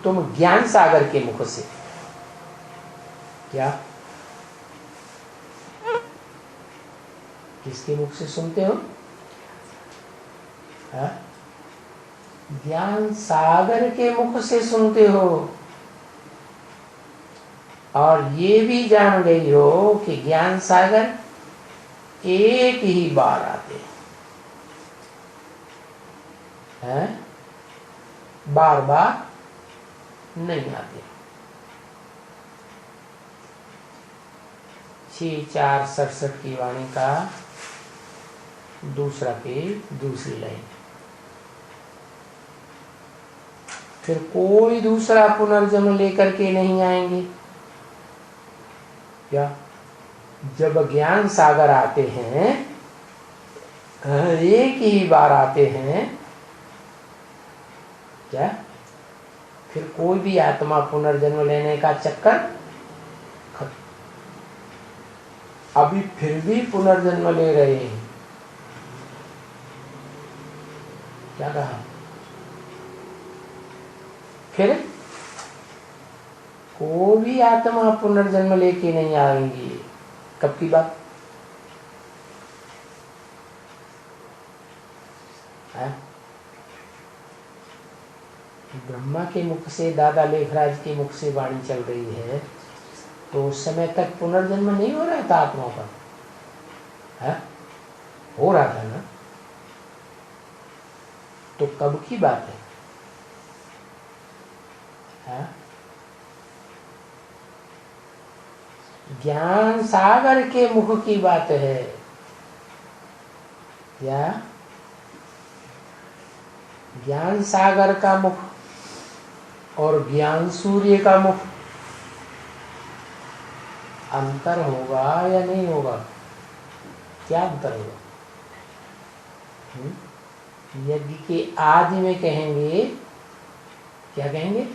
तुम ज्ञान सागर के मुख से क्या किसके मुख से सुनते हो? ज्ञान सागर के मुख से सुनते हो और ये भी जान गई हो कि ज्ञान सागर एक ही बार आते हैं, बार बार नहीं आते। 6:4:67 की वाणी का दूसरा पेज, दूसरी लाइन। फिर कोई दूसरा पुनर्जन्म लेकर के नहीं आएंगे। क्या? जब ज्ञान सागर आते हैं, एक ही बार आते हैं, क्या फिर कोई भी आत्मा पुनर्जन्म लेने का चक्कर खत्म। अभी फिर भी पुनर्जन्म ले रहे हैं। क्या कहा? फिर कोई भी आत्मा पुनर्जन्म लेके नहीं आएंगी। कब की बात है? ब्रह्मा के मुख से, दादा लेखराज के मुख से वाणी चल रही है, तो उस समय तक पुनर्जन्म नहीं हो रहा था आत्माओं का? है? हो रहा था ना? तो कब की बात है? ज्ञान सागर के मुख की बात है। या ज्ञान सागर का मुख और ज्ञान सूर्य का मुख अंतर होगा या नहीं होगा? क्या अंतर होगा? यज्ञ के आदि में कहेंगे, क्या कहेंगे?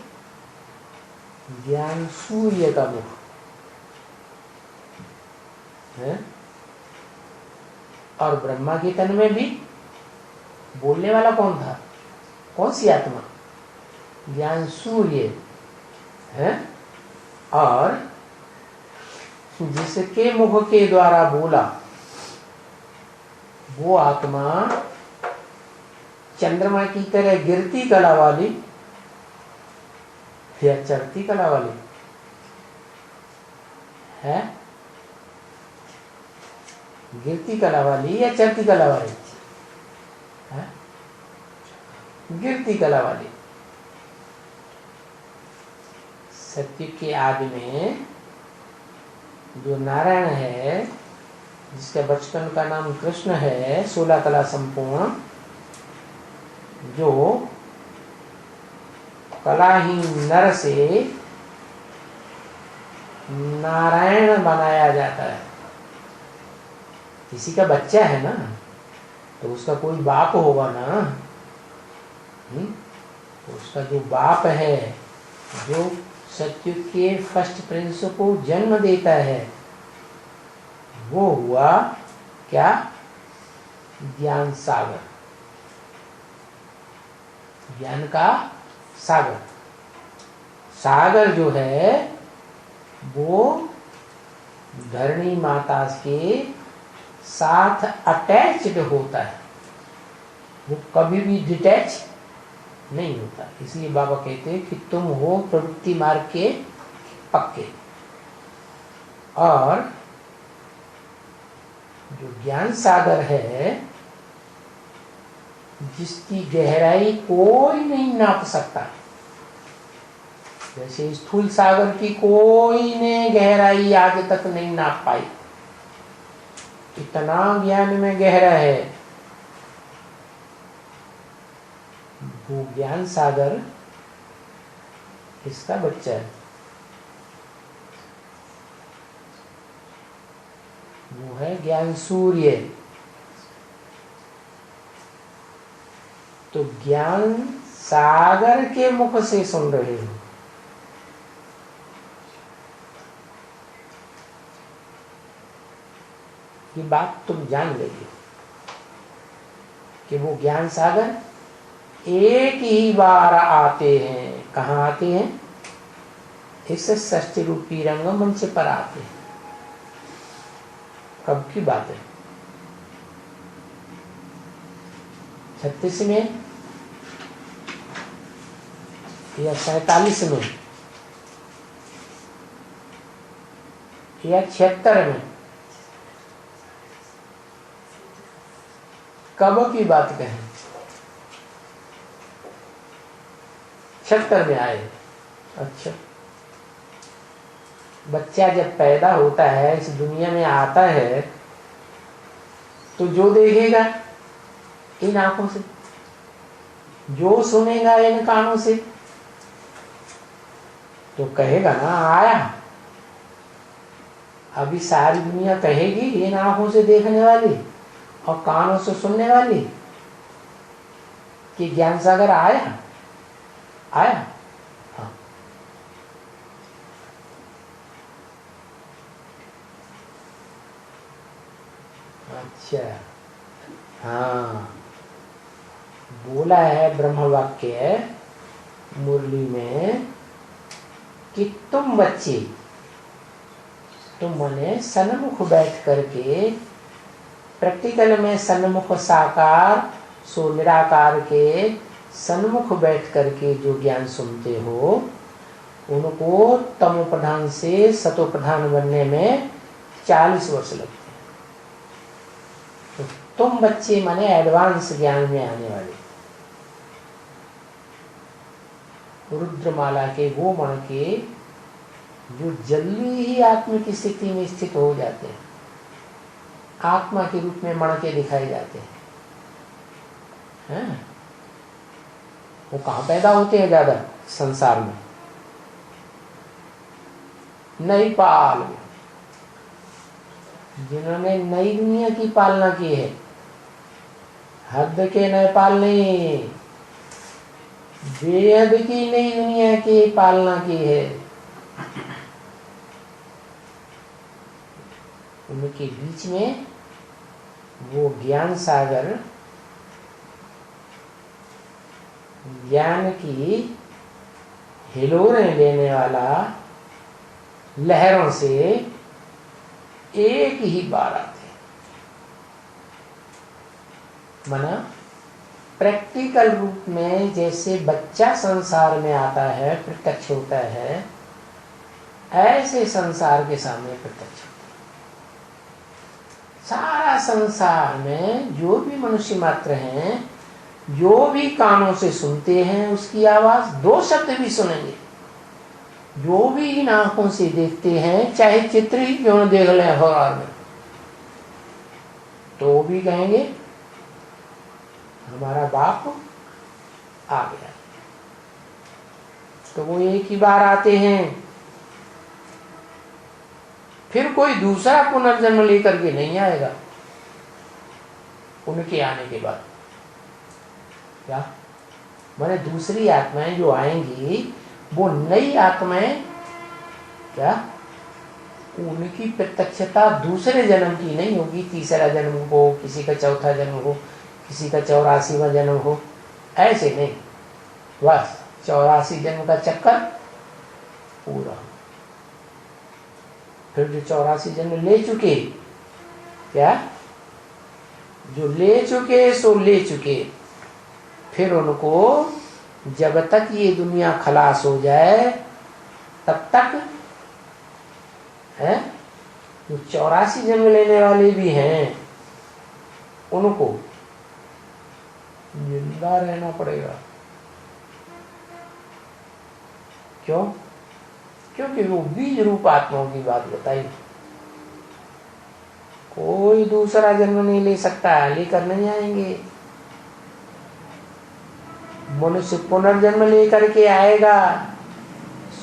ज्ञान सूर्य का मुख है। और ब्रह्मा के तन में भी बोलने वाला कौन था? कौन सी आत्मा? ज्ञान सूर्य है। और जिसके मुख के द्वारा बोला वो आत्मा चंद्रमा की तरह गिरती कला वाली या चढ़ती कला वाली है? गिरती कला वाली या चढ़ती कला वाली है? गिरती कला वाली। सत्य के आदि में जो नारायण है, जिसका बचपन का नाम कृष्ण है, 16 कला संपूर्ण, जो कलाहीन नर से नारायण बनाया जाता है। किसी का बच्चा है ना, तो उसका कोई बाप होगा ना। तो उसका जो बाप है, जो सत्युग के फर्स्ट प्रिंस को जन्म देता है, वो हुआ क्या? ज्ञान सागर, ज्ञान का सागर। सागर जो है वो धरणी माता के साथ अटैच्ड होता है, वो कभी भी डिटैच नहीं होता। इसलिए बाबा कहते हैं कि तुम हो प्रवृत्ति मार्ग के पक्के। और जो ज्ञान सागर है, जिसकी गहराई कोई नहीं नाप सकता, जैसे स्थूल सागर की कोई ने गहराई आज तक नहीं नाप पाई, इतना ज्ञान में गहरा है वो ज्ञान सागर। इसका बच्चा है, वो है ज्ञान सूर्य। तो ज्ञान सागर के मुख से सुन रहे हो। ये बात तुम जान लेंगे कि वो ज्ञान सागर एक ही बार आते हैं। कहाँ आते हैं? इस षष्ठी रूपी रंगमंच पर आते हैं। कब की बात है? 36 में या 47 में या 76 में? कब की बात कहें? 76 में आए। अच्छा, बच्चा जब पैदा होता है, इस दुनिया में आता है, तो जो देखेगा इन आंखों से, जो सुनेगा इन कानों से, तो कहेगा ना आया। अभी सारी दुनिया कहेगी इन आंखों से देखने वाली और कानों से सुनने वाली कि ज्ञान सागर आया। आया। हाँ। अच्छा, हाँ, बोला है ब्रह्म वाक्य मुरली में कि तुम बच्चे, तुम मने सन्मुख बैठ करके, प्रैक्टिकल में सन्मुख साकार सो निराकार के सन्मुख बैठ करके जो ज्ञान सुनते हो, उनको तमो प्रधान से सतो प्रधान बनने में 40 वर्ष लगते हैं। तो तुम बच्चे माने एडवांस ज्ञान में आने वाले, रुद्रमाला के वो मण के जो जल्दी ही आत्मा की स्थिति में स्थित हो जाते हैं, आत्मा के रूप में मण के दिखाए जाते हैं। वो कहाँ पैदा होते हैं ज्यादा? संसार में, नई पाल में, जिन्होंने नई दुनिया की पालना की है। हद के नेपाल नहीं, बेहद की नई दुनिया की पालना की है। उनके बीच में वो ज्ञान सागर, ज्ञान की हिलोरें लेने वाला लहरों से एक ही बार आते। मना प्रैक्टिकल रूप में जैसे बच्चा संसार में आता है, प्रत्यक्ष होता है, ऐसे संसार के सामने प्रत्यक्ष होता है। सारा संसार में जो भी मनुष्य मात्र हैं, जो भी कानों से सुनते हैं उसकी आवाज, 2 शब्द भी सुनेंगे, जो भी इन आंखों से देखते हैं, चाहे चित्र ही क्यों न देख लें अखबार में, तो भी कहेंगे हमारा बाप आ गया। तो वो एक ही बार आते हैं, फिर कोई दूसरा पुनर्जन्म लेकर के नहीं आएगा उनके आने के बाद। क्या माने? दूसरी आत्माएं जो आएंगी वो नई आत्माएं, क्या उनकी प्रत्यक्षता दूसरे जन्म की नहीं होगी। तीसरा जन्म हो, किसी का चौथा जन्म हो, किसी का 84वां जन्म हो, ऐसे नहीं। बस 84 जन्म का चक्कर पूरा। फिर जो 84 जन्म ले चुके, क्या जो ले चुके सो ले चुके, फिर उनको जब तक ये दुनिया खलास हो जाए तब तक है, जो 84 जन्म लेने वाले भी हैं उनको जिंदा रहना पड़ेगा। क्यों? क्योंकि वो बीज रूप आत्माओं की बात बताई। कोई दूसरा जन्म नहीं ले सकता, लेकर नहीं आएंगे। मनुष्य पुनर्जन्म लेकर के आएगा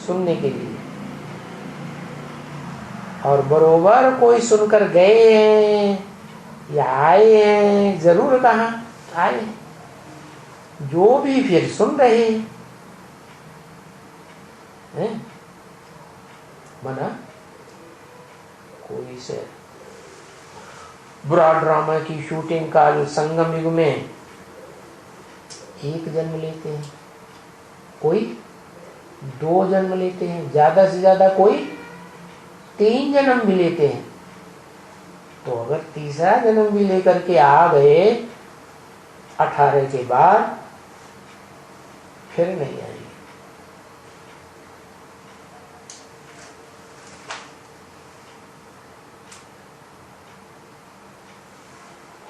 सुनने के लिए, और बरोबर कोई सुनकर गए हैं या आए हैं, जरूर कहा आए, जो भी फिर सुन रहे हैं। मना कोई से बुरा ड्रामा की शूटिंग काल संगम युग में एक जन्म लेते हैं, कोई 2 जन्म लेते हैं, ज्यादा से ज्यादा कोई 3 जन्म भी लेते हैं। तो अगर तीसरा जन्म भी लेकर के आ गए 18 के बाद, फिर नहीं आएंगे।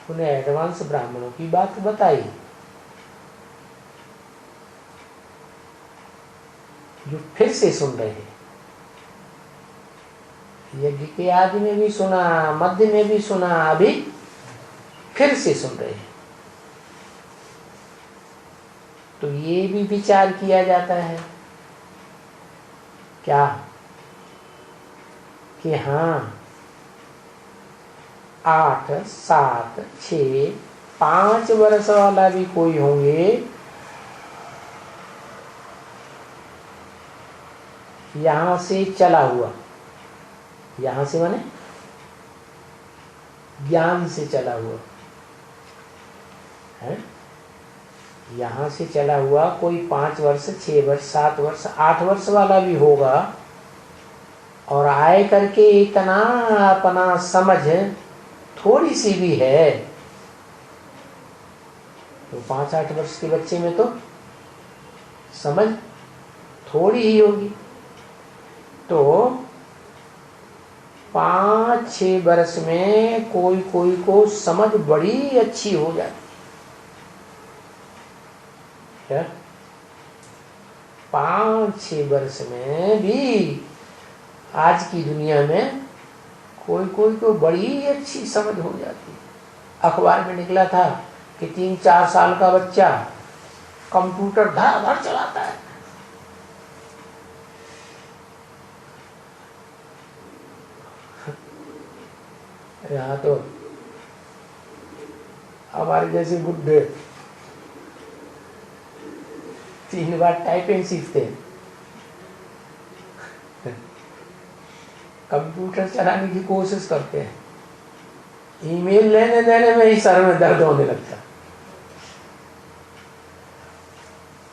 उन्हें एडवांस ब्राह्मणों की बात बताई, जो फिर से सुन रहे हैं। यज्ञ के आदि में भी सुना, मध्य में भी सुना, अभी फिर से सुन रहे हैं। तो ये भी विचार किया जाता है क्या कि हाँ 8, 7, 6, 5 वर्ष वाला भी कोई होंगे, यहां से चला हुआ, यहां से माने ज्ञान से चला हुआ है, यहां से चला हुआ कोई 5 वर्ष, 6 वर्ष, 7 वर्ष, 8 वर्ष वाला भी होगा, और आए करके इतना अपना समझ थोड़ी सी भी है, तो 5-8 वर्ष के बच्चे में तो समझ थोड़ी ही होगी। तो 5-6 वर्ष में कोई कोई को समझ बड़ी अच्छी हो जाती है। 5-6 वर्ष में भी आज की दुनिया में कोई कोई को बड़ी अच्छी समझ हो जाती है। अखबार में निकला था कि 3-4 साल का बच्चा कंप्यूटर धड़ाधड़ चलाता है। यहाँ तो हमारे जैसे बुढ़े 3 बार टाइपिंग सीखते हैं, कंप्यूटर चलाने की कोशिश करते हैं, ईमेल लेने देने में ही सर में दर्द होने लगता।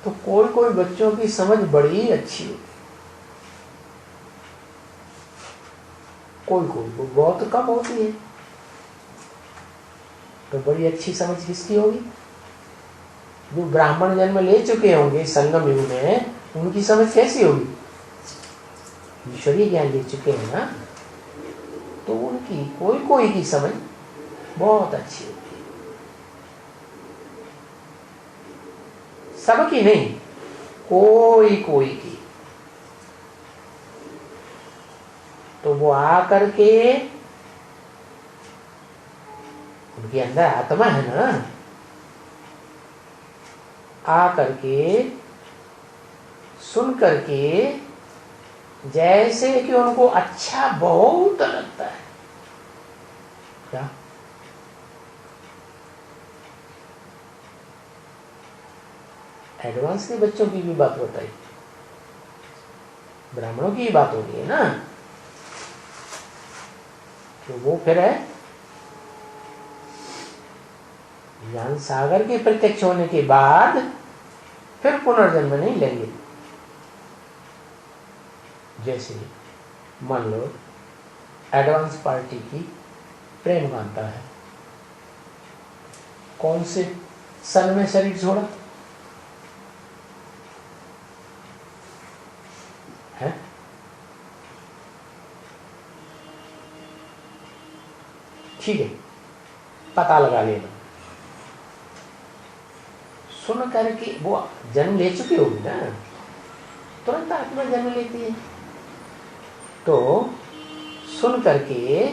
तो कोई कोई बच्चों की समझ बड़ी अच्छी होती, कोई कोई को बहुत कम होती है। तो बड़ी अच्छी समझ किसकी होगी? जो ब्राह्मण जन्म ले चुके होंगे संगम युग में, उनकी समझ कैसी होगी? ईश्वरीय ज्ञान ले चुके हैं ना, तो उनकी कोई कोई की समझ बहुत अच्छी होती है, सबकी नहीं, कोई कोई की। तो वो आ करके, उनके अंदर आत्मा है ना, आ करके सुन करके जैसे कि उनको अच्छा बहुत लगता है। क्या एडवांस के बच्चों की भी बात बताई, ब्राह्मणों की बात हो रही है ना, तो वो फिर है ज्ञान सागर के प्रत्यक्ष होने के बाद फिर पुनर्जन्म नहीं लेंगे। जैसे मान लो एडवांस पार्टी की प्रेम कांता है, कौन से सन में शरीर छोड़ा है? ठीक है, पता लगा लेना। सुन करके वो जन्म ले चुकी होगी ना, तुरंत आत्मा जन्म लेती है। तो सुन करके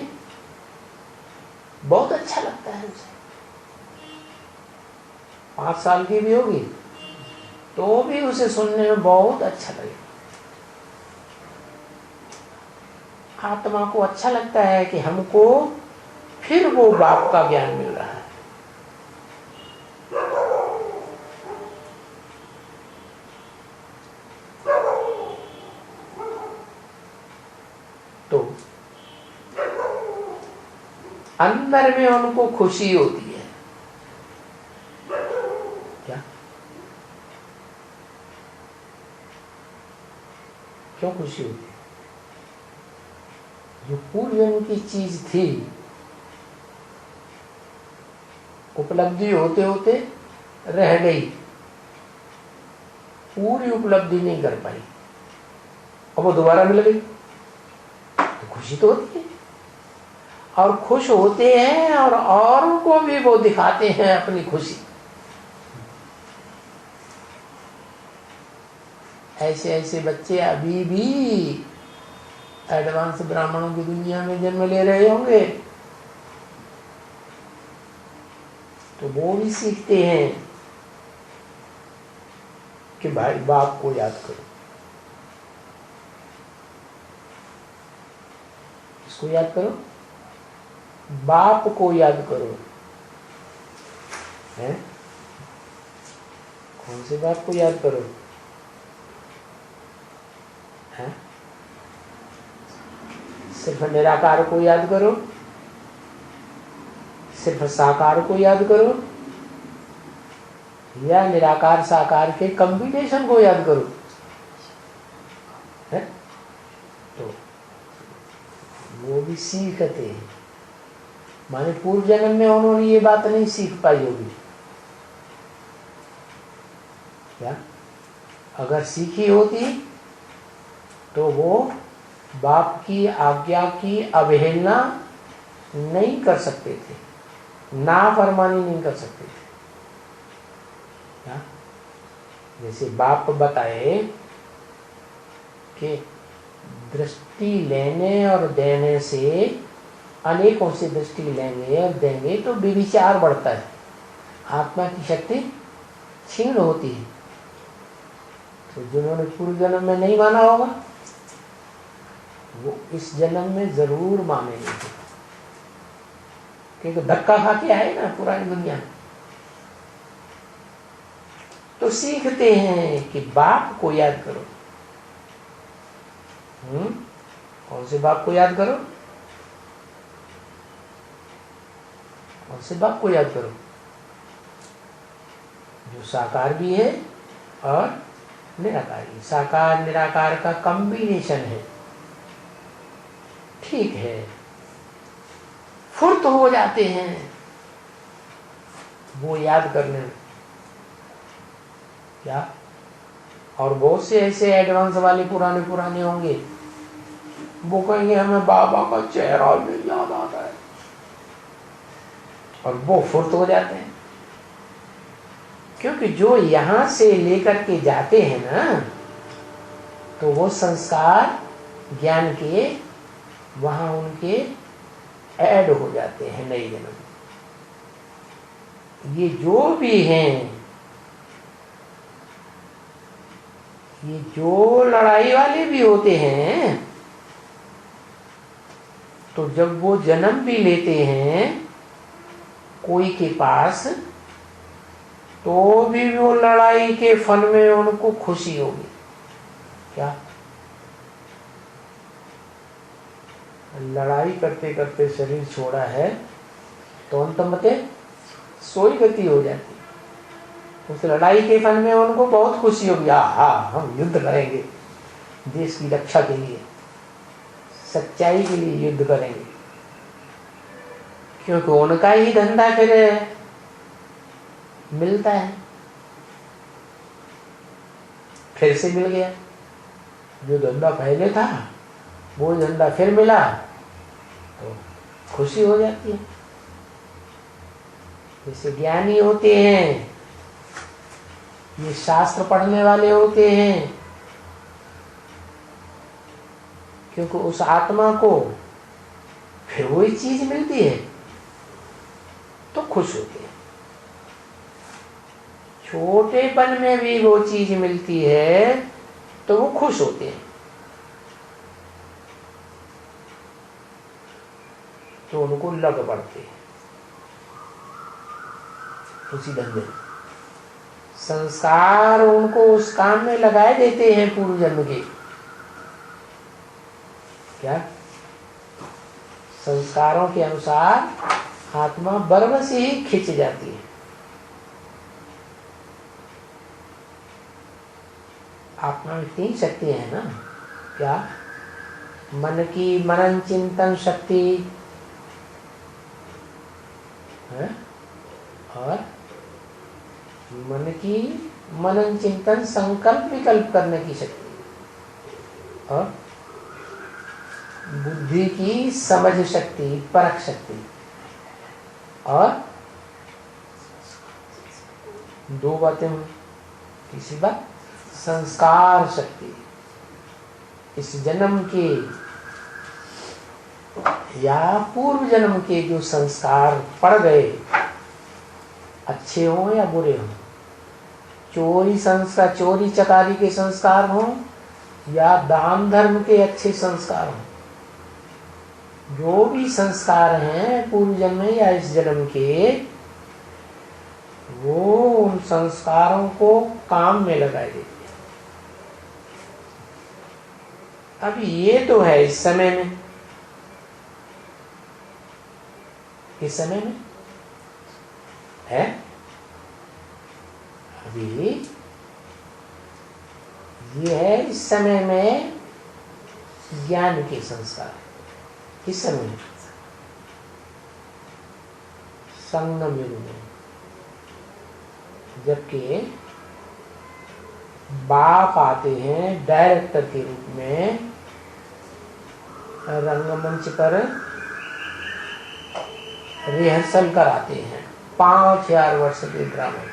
बहुत अच्छा लगता है उसे। 5 साल की भी होगी तो भी उसे सुनने में बहुत अच्छा लगेगा। आत्मा को अच्छा लगता है कि हमको फिर वो बाप का ज्ञान मिल रहा है। तो अंदर में उनको खुशी होती है। क्या क्यों खुशी होती है? जो पूर्व जन्म की चीज थी, उपलब्धि होते होते रह गई, पूरी उपलब्धि नहीं कर पाई, अब वो दोबारा मिल गई तो खुशी तो होती है। और खुश होते हैं और औरों को भी वो दिखाते हैं अपनी खुशी। ऐसे ऐसे बच्चे अभी भी एडवांस ब्राह्मणों की दुनिया में जन्म ले रहे होंगे, तो वो भी सीखते हैं कि भाई बाप को याद करो। इसको याद करो, बाप को याद करो। हैं? कौन से बाप को याद करो? हैं? सिर्फ निराकार को याद करो, सिर्फ साकार को याद करो, या निराकार साकार के कॉम्बिनेशन को याद करो? है? तो वो भी सीखते हैं, माने पूर्व जन्म में उन्होंने ये बात नहीं सीख पाई होगी क्या? अगर सीखी होती तो वो बाप की आज्ञा की अवहेलना नहीं कर सकते थे, नाफरमानी नहीं कर सकते थे क्या? जैसे बाप बताए कि दृष्टि लेने और देने से, अनेकों से दृष्टि लेंगे और देंगे तो विविचार बढ़ता है, आत्मा की शक्ति क्षीण होती है। तो जिन्होंने पूर्व जन्म में नहीं माना होगा वो इस जन्म में जरूर मानेंगे, क्योंकि धक्का खा के आए ना पुरानी दुनिया में। तो सीखते हैं कि बाप को याद करो। कौन से बाप को याद करो? कौन से बाप को याद करो? जो साकार भी है और निराकार भी। साकार निराकार का कॉम्बिनेशन है, ठीक है, फुर्त हो जाते हैं वो याद करने में क्या। और बहुत से ऐसे एडवांस वाले पुराने होंगे, वो कहेंगे हमें बाबा का चेहरा भी याद आता है, और वो फुर्त हो जाते हैं। क्योंकि जो यहां से लेकर के जाते हैं ना, तो वो संस्कार ज्ञान के वहां उनके ऐड हो जाते हैं नए जन्म। ये जो भी हैं, ये जो लड़ाई वाले भी होते हैं, तो जब वो जन्म भी लेते हैं कोई के पास, तो भी वो लड़ाई के फन में उनको खुशी होगी क्या। लड़ाई करते करते शरीर छोड़ा है तो अंत में सोई गति हो जाती है। उस लड़ाई के फन में उनको बहुत खुशी होगी, हाँ हम युद्ध करेंगे, देश की रक्षा के लिए, सच्चाई के लिए युद्ध करेंगे। क्योंकि उनका ही धंधा फिर मिलता है, फिर से मिल गया। जो धंधा पहले था वो धंधा फिर मिला तो खुशी हो जाती है। जैसे ज्ञानी होते हैं, ये शास्त्र पढ़ने वाले होते हैं, क्योंकि उस आत्मा को फिर वही चीज मिलती है तो खुश होते हैं। छोटेपन में भी वो चीज मिलती है तो वो खुश होते हैं। तो उनको लग पड़ते हैं उसी धंधे में। संस्कार उनको उस काम में लगाए देते हैं पूर्व जन्म के क्या। संस्कारों के अनुसार आत्मा बर्ब से ही खिंच जाती है। आत्मा में 3 शक्तियां हैं ना, क्या? मन की मनन चिंतन शक्ति है, और मन की मनन चिंतन संकल्प विकल्प करने की शक्ति, और बुद्धि की समझ शक्ति, परख शक्ति, और दो बातें, तीसरी बात संस्कार शक्ति। इस जन्म के या पूर्व जन्म के जो संस्कार पड़ गए, अच्छे हों या बुरे हों, चोरी संस्कार, चोरी चकारी के संस्कार हों या दान धर्म के अच्छे संस्कार हों, जो भी संस्कार हैं पूर्व जन्म या इस जन्म के, वो उन संस्कारों को काम में लगाए देते हैं। अब ये तो है इस समय में, इस समय में है, अभी ये है इस समय में ज्ञान के संस्कार, इस समय में संगम युग में, जबकि बाप आते हैं डायरेक्टर के रूप में रंगमंच पर, रिहर्सल कराते हैं 5000 वर्ष के ड्रामे।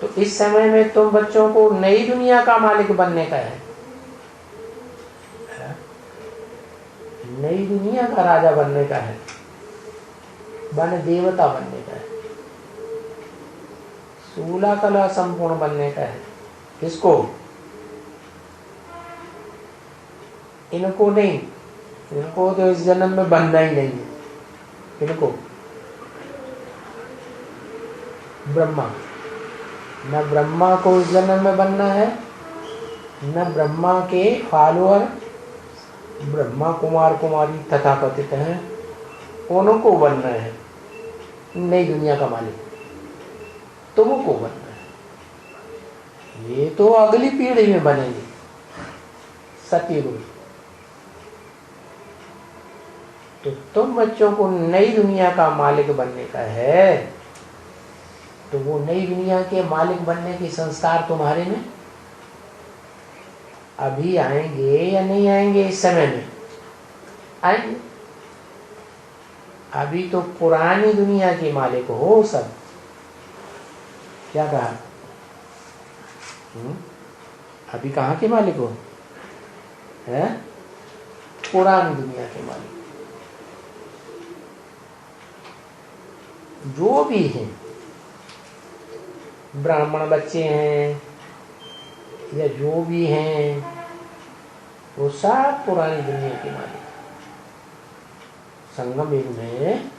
तो इस समय में तुम बच्चों को नई दुनिया का मालिक बनने का है, नई दुनिया का राजा बनने का है, वन देवता बनने का है, सूला कला संपूर्ण बनने का है। किसको? इनको नहीं, इनको तो इस जन्म में बनना ही नहीं है। इनको ब्रह्मा, न ब्रह्मा को इस जन्म में बनना है, न ब्रह्मा के फॉलोअर ब्रह्मा कुमार कुमारी तथाकथित हैं, उनको बनना है नई दुनिया का मालिक, तुमको बनना है। ये तो अगली पीढ़ी में बनेगी, सतयुग में। तो तुम बच्चों को नई दुनिया का मालिक बनने का है, तो वो नई दुनिया के मालिक बनने के संस्कार तुम्हारे में अभी आएंगे या नहीं आएंगे? इस समय में आएंगे। अभी तो पुरानी दुनिया के मालिक हो सब। क्या कहा? अभी कहाँ के मालिक हो? हैं? पुरानी दुनिया के मालिक। जो भी हैं, ब्राह्मण बच्चे हैं या जो भी हैं, वो सब पुरानी दुनिया के मालिक। संगम युग में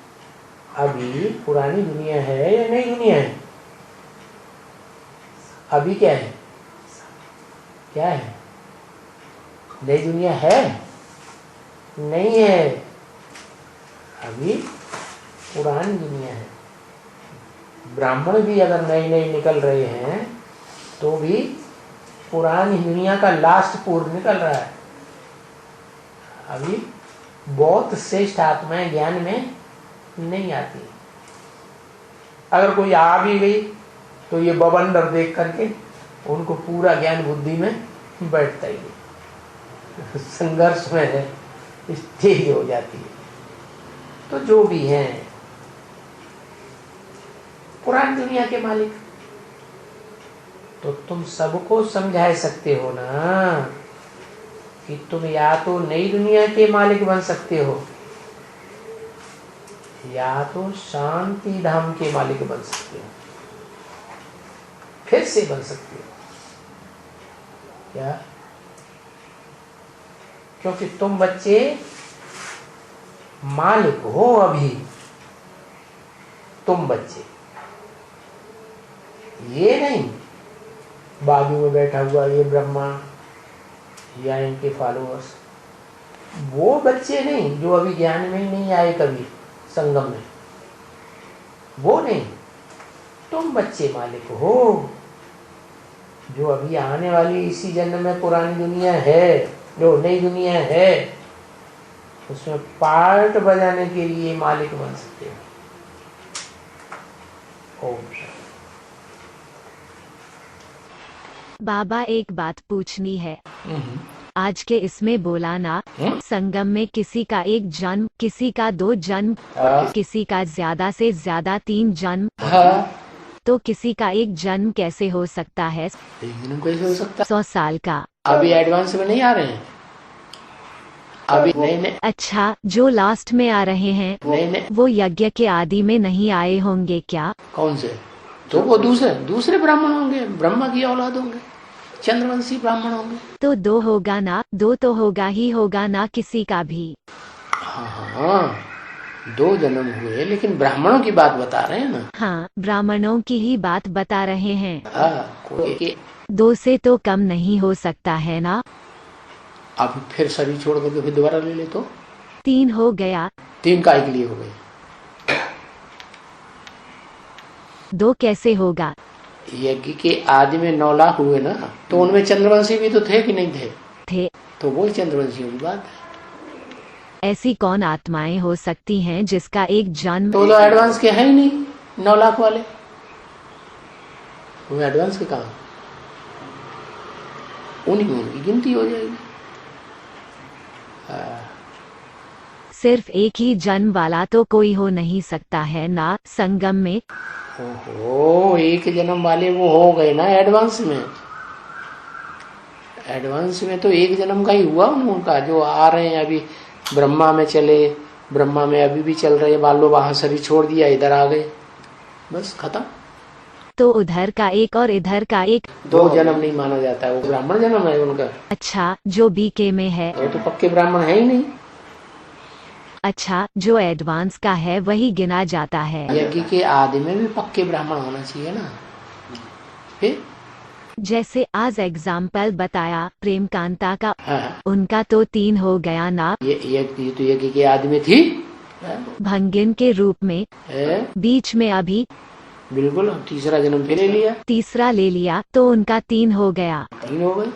अभी पुरानी दुनिया है या नई दुनिया है? अभी क्या है? क्या है? नई दुनिया है? नहीं है, अभी पुरानी दुनिया है। ब्राह्मण भी अगर नए नए निकल रहे हैं तो भी पुरानी दुनिया का लास्ट पूर्व निकल रहा है। अभी बहुत श्रेष्ठ आत्माएं ज्ञान में नहीं आती। अगर कोई आ भी गई तो ये बवंडर देख करके उनको पूरा ज्ञान बुद्धि में बैठता ही नहीं, संघर्ष में है, तेज हो जाती है। तो जो भी हैं पुरानी दुनिया के मालिक, तो तुम सबको समझा सकते हो ना कि तुम या तो नई दुनिया के मालिक बन सकते हो या तो शांति धाम के मालिक बन सकते हो, फिर से बन सकते हो। क्या? क्योंकि तुम बच्चे मालिक हो अभी, तुम बच्चे, ये नहीं बाजू में बैठा हुआ ये ब्रह्मा या इनके फॉलोअर्स, वो बच्चे नहीं जो अभी ज्ञान में ही नहीं आए कभी संगम में, वो नहीं। तुम बच्चे मालिक हो। जो अभी आने वाली इसी जन्म में पुरानी दुनिया है, जो नई दुनिया है, उसमें पार्ट बजाने के लिए मालिक बन सकते हैं। ओम। बाबा एक बात पूछनी है। आज के इसमें बोला ना, संगम में किसी का एक जन्म, किसी का 2 जन्म, किसी का ज्यादा से ज्यादा 3 जन्म, तो किसी का एक जन्म कैसे हो सकता है? एक जन्म कैसे हो सकता? 100 साल का। अभी एडवांस में नहीं आ रहे हैं, अभी नए। अच्छा, जो लास्ट में आ रहे हैं नए वो यज्ञ के आदि में नहीं आए होंगे क्या? कौन से? तो वो दूसरे ब्राह्मण होंगे, ब्रह्मा की औलाद होंगे, चंद्रवंशी ब्राह्मण होंगे। तो 2 होगा ना, 2 तो होगा ही होगा ना किसी का भी। हाँ, 2 जन्म हुए, लेकिन ब्राह्मणों की बात बता रहे हैं ना। हाँ, ब्राह्मणों की ही बात बता रहे हैं। कोई 2 से तो कम नहीं हो सकता है ना? अब फिर शरीर छोड़ करके फिर दोबारा ले ले तो 3 हो गया। 3 काय के लिए हो गए? 2 कैसे होगा? यज्ञ के आदि में 9 लाख हुए ना, तो उनमें चंद्रवंशी भी तो थे कि नहीं थे? थे। तो वो चंद्रवंशियों की बात है। ऐसी कौन आत्माएं हो सकती हैं जिसका एक जन्म? तो एडवांस के है ही नहीं 9 लाख वाले, वो एडवांस के कहा? उन्हीं में उनकी गिनती हो जाएगी। सिर्फ एक ही जन्म वाला तो कोई हो नहीं सकता है ना संगम में? ओहो, एक जन्म वाले वो हो गए ना एडवांस में। एडवांस में तो एक जन्म का ही हुआ उनका, जो आ रहे हैं अभी ब्रह्मा में चले, ब्रह्मा में अभी भी चल रहे, मान लो वहां शरीर छोड़ दिया, इधर आ गए, बस खत्म। तो उधर का एक और इधर का एक 2 जन्म नहीं माना जाता है, वो ब्राह्मण जन्म है उनका। अच्छा, जो बीके में है वो तो पक्के ब्राह्मण है ही नहीं। अच्छा, जो एडवांस का है वही गिना जाता है। यज्ञ के आदि में भी पक्के ब्राह्मण होना चाहिए ना। फिर जैसे आज एग्जाम्पल बताया प्रेम कांता का, हाँ, उनका तो 3 हो गया ना। ये तो यज्ञ के आदि में थी भंगिन के रूप में, बीच में अभी बिल्कुल। अब तीसरा जन्म फिर ले लिया, तीसरा ले लिया, तो उनका 3 हो गया। 3 हो गए।